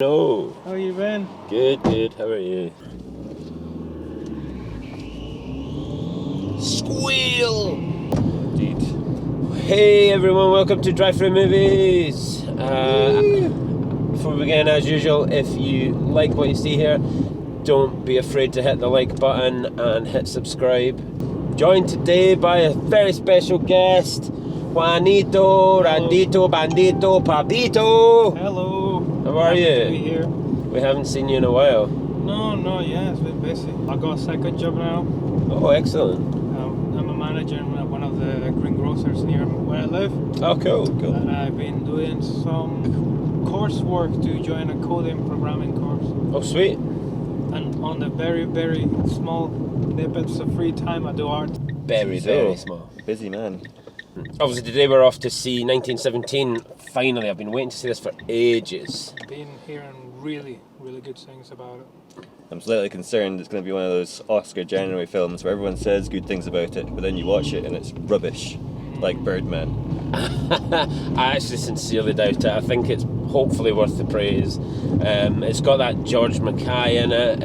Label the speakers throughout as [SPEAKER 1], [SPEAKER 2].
[SPEAKER 1] No.
[SPEAKER 2] How you been?
[SPEAKER 1] Good, good. How are you? Squeal!
[SPEAKER 2] Indeed.
[SPEAKER 1] Hey everyone, welcome to Drive-Thru Movies. Before we begin, as usual, if you like what you see here, don't be afraid to hit the like button and hit subscribe. Joined today by a very special guest, Juanito, Randito, Bandito, Pabito.
[SPEAKER 2] Hello.
[SPEAKER 1] How are
[SPEAKER 2] Happy
[SPEAKER 1] you?
[SPEAKER 2] to be here.
[SPEAKER 1] We haven't seen you in a while.
[SPEAKER 2] No, yeah, it's been busy. I got a second job now.
[SPEAKER 1] Oh, excellent.
[SPEAKER 2] I'm a manager in one of the green grocers near where I live.
[SPEAKER 1] Oh, cool.
[SPEAKER 2] And I've been doing some coursework to join a coding programming course.
[SPEAKER 1] Oh, sweet.
[SPEAKER 2] And on the very, very small snippets of free time, I do art.
[SPEAKER 1] Very small.
[SPEAKER 3] Busy man.
[SPEAKER 1] Obviously, today we're off to see 1917. Finally, I've been waiting to see this for ages.
[SPEAKER 2] Been hearing really, really good things about it.
[SPEAKER 3] I'm slightly concerned it's going to be one of those Oscar January films where everyone says good things about it, but then you watch it and it's rubbish, like Birdman.
[SPEAKER 1] I actually sincerely doubt it. I think it's hopefully worth the praise. It's got that George Mackay in it,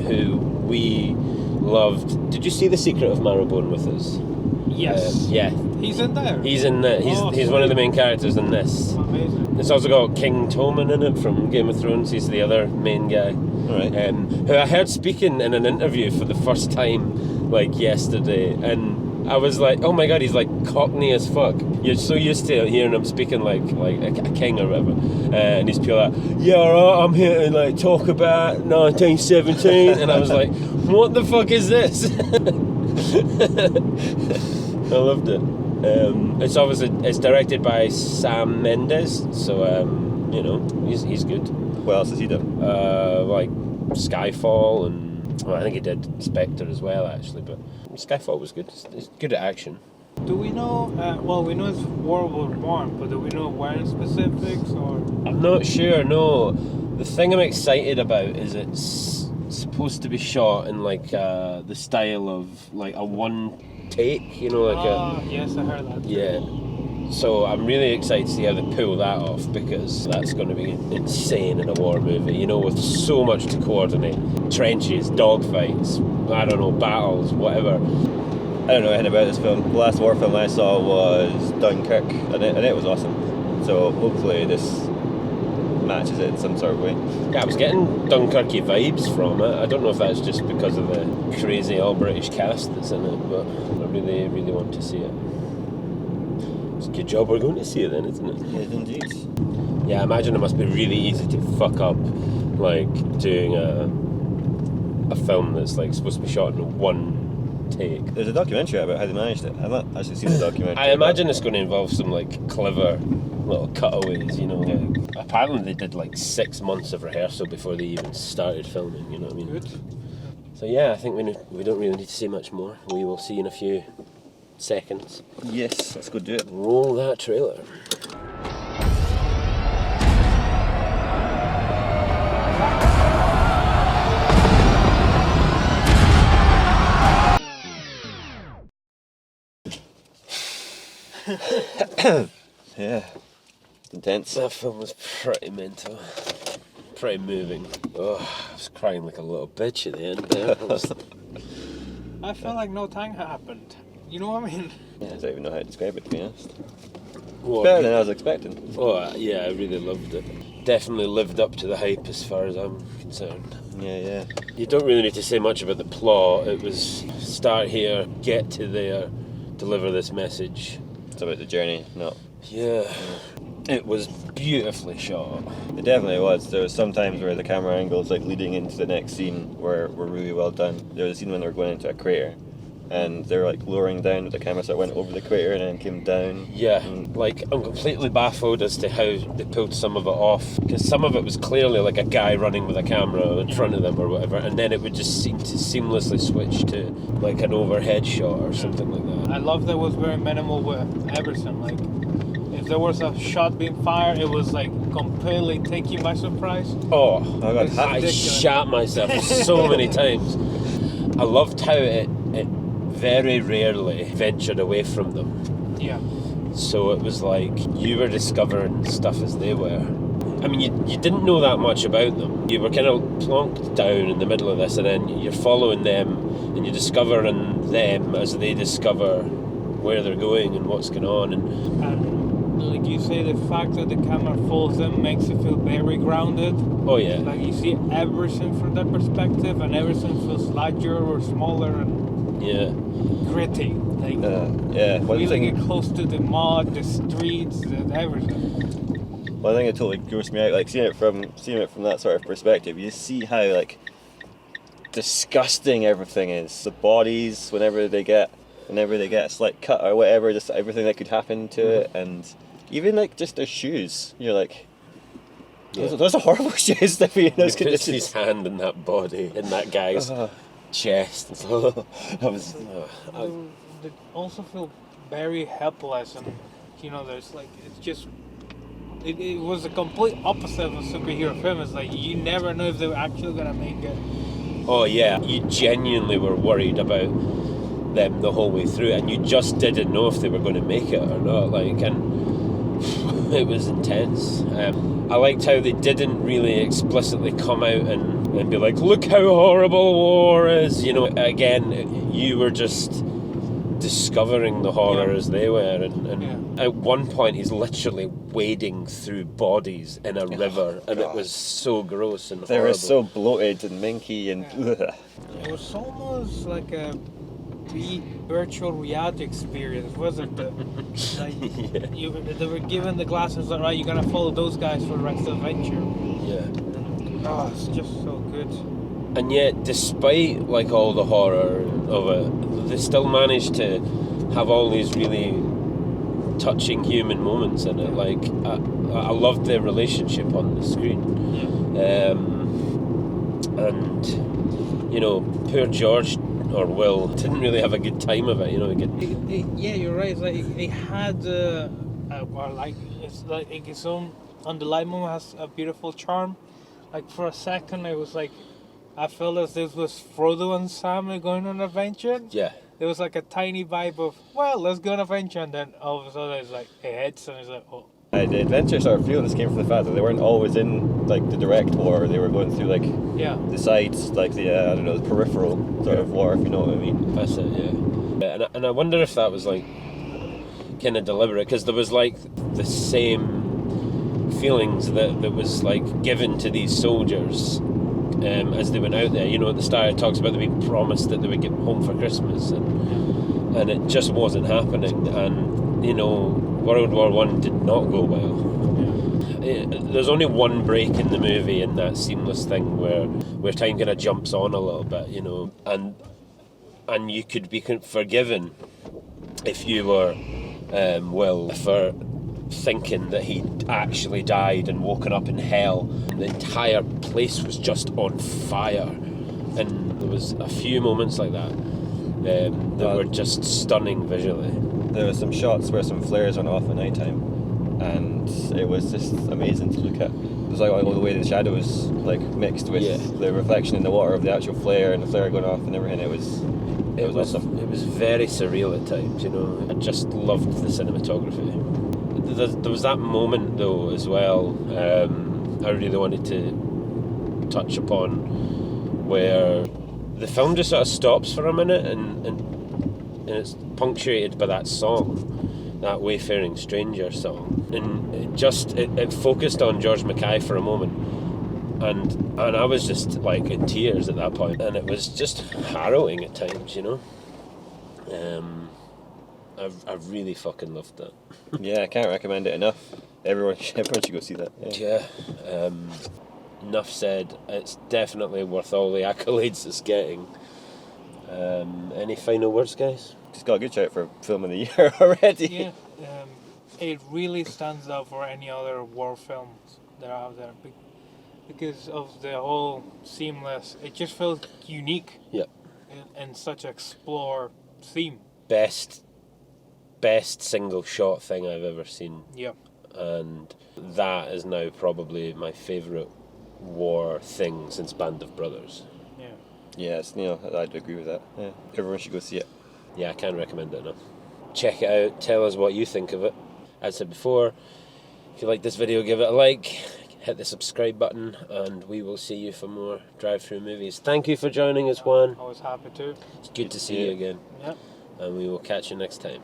[SPEAKER 1] who we loved. Did you see The Secret of Marrowbone with us?
[SPEAKER 2] Yes.
[SPEAKER 1] Yeah.
[SPEAKER 2] He's in there.
[SPEAKER 1] He's in the. He's one of the main characters in this.
[SPEAKER 2] Amazing.
[SPEAKER 1] It's also got King Tommen in it from Game of Thrones. He's the other main guy.
[SPEAKER 3] Alright.
[SPEAKER 1] Who I heard speaking in an interview for the first time, like yesterday, and I was like, oh my god, he's like Cockney as fuck. You're so used to hearing him speaking like a king or whatever, and he's pure like, yeah, alright, I'm here to like talk about 1917, and I was like, what the fuck is this? I loved it. It's directed by Sam Mendes, so he's good.
[SPEAKER 3] What else has he done?
[SPEAKER 1] Like Skyfall, and well, I think he did Spectre as well, actually. But Skyfall was good. It's good at action.
[SPEAKER 2] Do we know? We know it's World War I, but do we know where in specifics or?
[SPEAKER 1] I'm not sure. No, the thing I'm excited about is it's supposed to be shot in like the style of like a one take,
[SPEAKER 2] Yes, I heard that.
[SPEAKER 1] Yeah. So I'm really excited to see how they pull that off, because that's going to be insane in a war movie, with so much to coordinate. Trenches, dogfights, I don't know, battles, whatever.
[SPEAKER 3] I don't know anything about this film. The last war film I saw was Dunkirk, and it was awesome. So hopefully this matches it in some sort of way.
[SPEAKER 1] Yeah, I was getting Dunkerque vibes from it. I don't know if that's just because of the crazy all-British cast that's in it, but I really, really want to see it. It's a good job we're going to see it then, isn't it?
[SPEAKER 3] Yes, indeed.
[SPEAKER 1] Yeah, I imagine it must be really easy to fuck up, like, doing a film that's, like, supposed to be shot in one take.
[SPEAKER 3] There's a documentary about how they managed it. I've not actually seen the documentary.
[SPEAKER 1] I imagine it's going to involve some, like, clever little cutaways, Apparently they did, like, 6 months of rehearsal before they even started filming, you know what I mean?
[SPEAKER 2] Good.
[SPEAKER 1] So, yeah, I think we don't really need to say much more. We will see in a few seconds.
[SPEAKER 3] Yes, let's go do it.
[SPEAKER 1] Roll that trailer.
[SPEAKER 3] Yeah, intense.
[SPEAKER 1] That film was pretty mental. Pretty moving. Oh, I was crying like a little bitch at the end there.
[SPEAKER 2] I felt like no time happened. You know what I mean?
[SPEAKER 3] Yeah, I don't even know how to describe it, to be honest.
[SPEAKER 1] What?
[SPEAKER 3] Better than I was expecting.
[SPEAKER 1] Oh, yeah, I really loved it. Definitely lived up to the hype as far as I'm concerned.
[SPEAKER 3] Yeah.
[SPEAKER 1] You don't really need to say much about the plot. It was start here, get to there, deliver this message.
[SPEAKER 3] It's about the journey, not...
[SPEAKER 1] Yeah. It was beautifully shot.
[SPEAKER 3] It definitely was. There was some times where the camera angles, like leading into the next scene, were really well done. There was a scene when they were going into a crater, and they were like lowering down with the camera, so it went over the crater and then came down.
[SPEAKER 1] Yeah, like I'm completely baffled as to how they pulled some of it off, because some of it was clearly like a guy running with a camera in front of them or whatever, and then it would just seem to seamlessly switch to like an overhead shot or something like that.
[SPEAKER 2] I love that it was very minimal with everything. Like, if there was a shot being fired, it was like completely take you by surprise.
[SPEAKER 1] Oh
[SPEAKER 3] my God,
[SPEAKER 1] I shot myself so many times. I loved how it very rarely ventured away from them.
[SPEAKER 2] Yeah.
[SPEAKER 1] So it was like you were discovering stuff as they were. I mean, you didn't know that much about them. You were kind of plonked down in the middle of this, and then you're following them, and you're discovering them as they discover where they're going and what's going on.
[SPEAKER 2] And like you say, the fact that the camera follows them makes you feel very grounded.
[SPEAKER 1] Oh yeah.
[SPEAKER 2] Like you see everything from that perspective, and everything feels larger or smaller and gritty. Like
[SPEAKER 3] One
[SPEAKER 2] really
[SPEAKER 3] thing,
[SPEAKER 2] get close to the mud, the streets, and everything.
[SPEAKER 3] one thing that totally grossed me out, like seeing it from that sort of perspective, you see how like disgusting everything is. The bodies, whenever they get a slight cut or whatever, just everything that could happen to it, and even like just their shoes. You're like, those are horrible shoes to be in those
[SPEAKER 1] He puts
[SPEAKER 3] conditions.
[SPEAKER 1] his hand in that body, in that guy's chest.
[SPEAKER 2] They also feel very helpless, and there's like it's just. It was the complete opposite of a superhero film. It's like you never know if they were actually gonna make it.
[SPEAKER 1] Oh yeah, you genuinely were worried about them the whole way through, and you just didn't know if they were going to make it or not. Like, and it was intense. I liked how they didn't really explicitly come out and be like, "Look how horrible war is." Again, you were just discovering the horror as they were, and at one point he's literally wading through bodies in a river, and it was so gross and
[SPEAKER 3] They
[SPEAKER 1] horrible.
[SPEAKER 3] were so bloated and minky and.
[SPEAKER 2] It was almost like a virtual reality experience, wasn't it? Like they were given the glasses, like, right, you're gonna follow those guys for the rest of the adventure.
[SPEAKER 1] Yeah.
[SPEAKER 2] Oh, it's just so good.
[SPEAKER 1] And yet, despite like all the horror of it, they still managed to have all these really touching human moments in it. Like I loved their relationship on the screen, and poor George or Will didn't really have a good time of it.
[SPEAKER 2] Yeah, you're right. It's like it had it's like its own underlying moment has a beautiful charm. Like for a second, it was like. I felt as this was Frodo and Sam going on an adventure.
[SPEAKER 1] Yeah.
[SPEAKER 2] There was like a tiny vibe of, well, let's go on an adventure, and then all of a sudden it's like, it hits, and it's like, oh.
[SPEAKER 3] The adventure sort of feelings came from the fact that they weren't always in like the direct war. They were going through like the sides, like the the peripheral sort of war, if you know what I mean.
[SPEAKER 1] That's it, yeah. And I wonder if that was like kind of deliberate, because there was like the same feelings that was like given to these soldiers. As they went out there, at the start it talks about them being promised that they would get home for Christmas, and it just wasn't happening. And World War One did not go well. There's only one break in the movie in that seamless thing where time kind of jumps on a little bit, and you could be forgiven if you were Will for thinking that he'd actually died and woken up in hell. The entire place was just on fire, and there was a few moments like that that were just stunning visually.
[SPEAKER 3] There were some shots where some flares went off at night time, and it was just amazing to look at. It was like all the way the shadows like mixed with the reflection in the water of the actual flare and the flare going off and everything. It was awesome. It
[SPEAKER 1] was very surreal at times. I just loved the cinematography. There was that moment though as well. I really wanted to touch upon where the film just sort of stops for a minute and it's punctuated by that song, that Wayfaring Stranger song, and it focused on George Mackay for a moment, and I was just like in tears at that point, and it was just harrowing at times. I really fucking loved that.
[SPEAKER 3] Yeah, I can't recommend it enough. Everyone should go see that.
[SPEAKER 1] Yeah. Enough said. It's definitely worth all the accolades it's getting. Any final words, guys?
[SPEAKER 3] Just got a good shout for film of the year already.
[SPEAKER 2] Yeah, it really stands out for any other war films that are out there because of the whole seamless. It just felt unique.
[SPEAKER 1] Yep.
[SPEAKER 2] And such an explore theme.
[SPEAKER 1] Best single shot thing I've ever seen.
[SPEAKER 2] Yep.
[SPEAKER 1] And that is now probably my favourite war thing since Band of Brothers.
[SPEAKER 2] Yeah.
[SPEAKER 3] Yes, I'd agree with that. Yeah. Everyone should go see it.
[SPEAKER 1] Yeah, I can't recommend it enough. Check it out, tell us what you think of it. As I said before, if you like this video, give it a like, hit the subscribe button, and we will see you for more Drive-Thru Movies. Thank you for joining us, Juan.
[SPEAKER 2] I was happy to.
[SPEAKER 1] It's good to see you again.
[SPEAKER 2] Yep.
[SPEAKER 1] And we will catch you next time.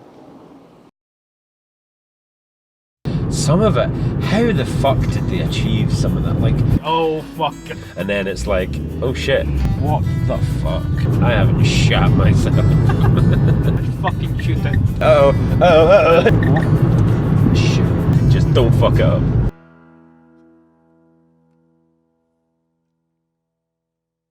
[SPEAKER 1] Some of it, how the fuck did they achieve some of that? Like,
[SPEAKER 2] Oh fuck.
[SPEAKER 1] and then it's like, oh shit, what the fuck? I haven't shot myself.
[SPEAKER 2] Fucking shoot it.
[SPEAKER 1] Oh, shit. Just don't fuck it up.